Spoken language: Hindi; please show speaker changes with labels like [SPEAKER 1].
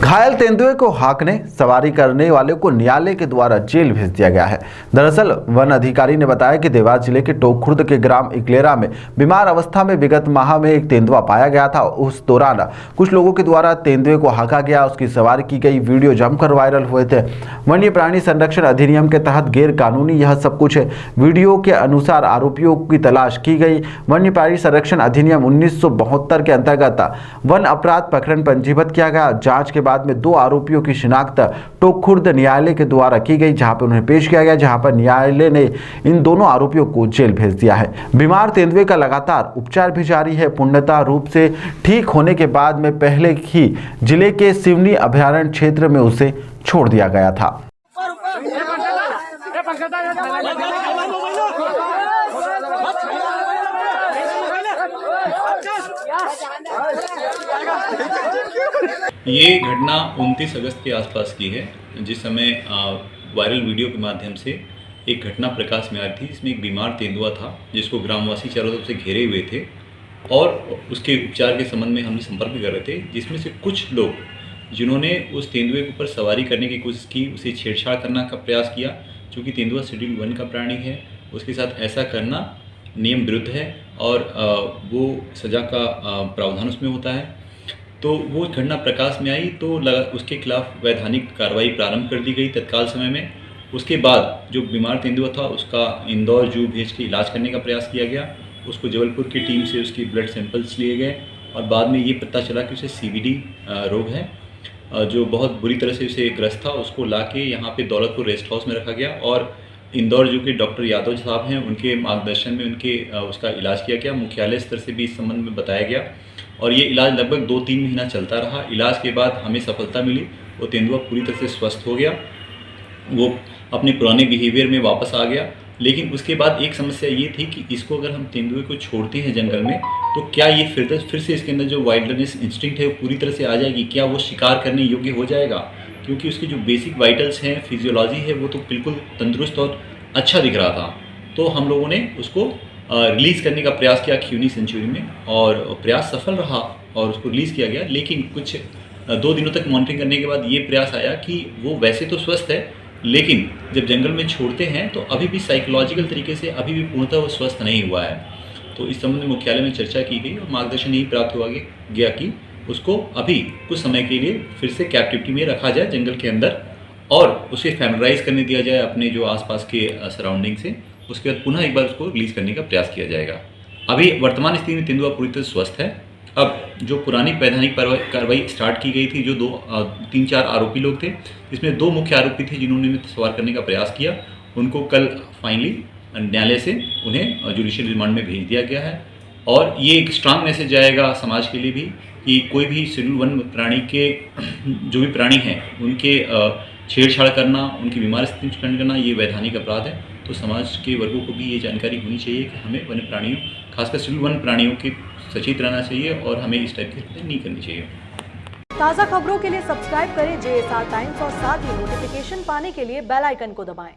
[SPEAKER 1] घायल तेंदुए को हाँकने सवारी करने वाले को न्यायालय के द्वारा जेल भेज दिया गया है। दरअसल वन अधिकारी ने बताया कि देवास जिले के टोंक के ग्राम इकलेरा में बीमार अवस्था में विगत माह में एक तेंदुआ पाया गया था। उस दौरान कुछ लोगों के द्वारा तेंदुए को हाँका गया, उसकी सवारी की गई, वीडियो जमकर वायरल हुए थे। वन्य प्राणी संरक्षण अधिनियम के तहत गैर कानूनी यह सब कुछ है। वीडियो के अनुसार आरोपियों की तलाश की गई। वन्य प्राणी संरक्षण अधिनियम 1972 के अंतर्गत वन अपराध प्रकरण पंजीबद्ध किया गया। जांच के बाद में 2 आरोपियों की शिनाख्त टोंक न्यायालय के द्वारा की गई, जहां पर उन्हें पेश किया गया, जहां पर न्यायालय ने इन दोनों आरोपियों को जेल भेज दिया है। बीमार तेंदुए का लगातार उपचार भी जारी है। पूर्णतः रूप से ठीक होने के बाद में पहले ही जिले के सिवनी अभयारण्य क्षेत्र में उसे छोड़ दिया गया था।
[SPEAKER 2] ये घटना 29 अगस्त के आसपास की है, जिस समय वायरल वीडियो के माध्यम से एक घटना प्रकाश में आई थी, जिसमें एक बीमार तेंदुआ था जिसको ग्रामवासी चारों तरफ से घेरे हुए थे और उसके उपचार के संबंध में हमने संपर्क भी कर रहे थे, जिसमें से कुछ लोग जिन्होंने उस तेंदुए के ऊपर सवारी करने की कोशिश की, उसे छेड़छाड़ करने का प्रयास किया। चूँकि तेंदुआ शेड्यूल 1 का प्राणी है, उसके साथ ऐसा करना नियम विरुद्ध है और वो सज़ा का प्रावधान उसमें होता है। तो वो घटना प्रकाश में आई तो उसके खिलाफ वैधानिक कार्रवाई प्रारंभ कर दी गई तत्काल समय में। उसके बाद जो बीमार तेंदुआ था उसका इंदौर जू भेज के इलाज करने का प्रयास किया गया। उसको जबलपुर की टीम से उसकी ब्लड सैंपल्स लिए गए और बाद में ये पता चला कि उसे CVD रोग है, जो बहुत बुरी तरह से उसे ग्रस्त था। उसको ला के यहाँ पे दौलतपुर रेस्ट हाउस में रखा गया और इंदौर जू के डॉक्टर यादव साहब हैं, उनके मार्गदर्शन में उसका इलाज किया गया। मुख्यालय स्तर से भी इस संबंध में बताया गया और ये इलाज लगभग 2-3 महीना चलता रहा। इलाज के बाद हमें सफलता मिली, वो तेंदुआ पूरी तरह से स्वस्थ हो गया, वो अपने पुराने बिहेवियर में वापस आ गया। लेकिन उसके बाद एक समस्या ये थी कि इसको अगर हम तेंदुए को छोड़ते हैं जंगल में तो क्या ये फिर से इसके अंदर जो वाइल्डनेस इंस्टिंक्ट है वो पूरी तरह से आ जाएगी, क्या वो शिकार करने योग्य हो जाएगा? क्योंकि उसके जो बेसिक वाइटल्स हैं, फिजियोलॉजी है, वो तो बिल्कुल तंदुरुस्त और अच्छा दिख रहा था। तो हम लोगों ने उसको रिलीज़ करने का प्रयास किया खिवनी सेंचुरी में और प्रयास सफल रहा और उसको रिलीज़ किया गया। लेकिन कुछ 2 दिनों तक मॉनिटरिंग करने के बाद ये प्रयास आया कि वो वैसे तो स्वस्थ है, लेकिन जब जंगल में छोड़ते हैं तो अभी भी साइकोलॉजिकल तरीके से अभी भी पूर्णतः वो स्वस्थ नहीं हुआ है। तो इस संबंध में मुख्यालय में चर्चा की गई और मार्गदर्शन यही प्राप्त हुआ गया कि उसको अभी कुछ समय के लिए फिर से कैप्टिविटी में रखा जाए जंगल के अंदर और उसे फैमिलाइज करने दिया जाए अपने जो आसपास के सराउंडिंग से। उसके बाद पुनः एक बार उसको रिलीज़ करने का प्रयास किया जाएगा। अभी वर्तमान स्थिति में तेंदुआ पूरी तरह स्वस्थ है। अब जो पुरानी वैधानिक कार्रवाई स्टार्ट की गई थी, जो 3-4 आरोपी लोग थे, इसमें 2 मुख्य आरोपी थे जिन्होंने सवार करने का प्रयास किया, उनको कल फाइनली न्यायालय से उन्हें जुडिशियल रिमांड में भेज दिया गया है। और ये एक स्ट्रांग मैसेज जाएगा समाज के लिए भी कि कोई भी शेड्यूल 1 प्राणी के जो भी प्राणी हैं उनके छेड़छाड़ करना, उनकी बीमार स्थिति में खंड करना, ये वैधानिक अपराध है। तो समाज के वर्गों को भी ये जानकारी होनी चाहिए कि हमें वन्य प्राणियों, खासकर शेड्यूल 1 प्राणियों के सचेत रहना चाहिए और हमें इस टाइप की हरकतें नहीं करनी चाहिए।
[SPEAKER 3] ताज़ा खबरों के लिए सब्सक्राइब करें JSR टाइम्स और साथ ही नोटिफिकेशन पाने के लिए बेल आइकन को दबाएं।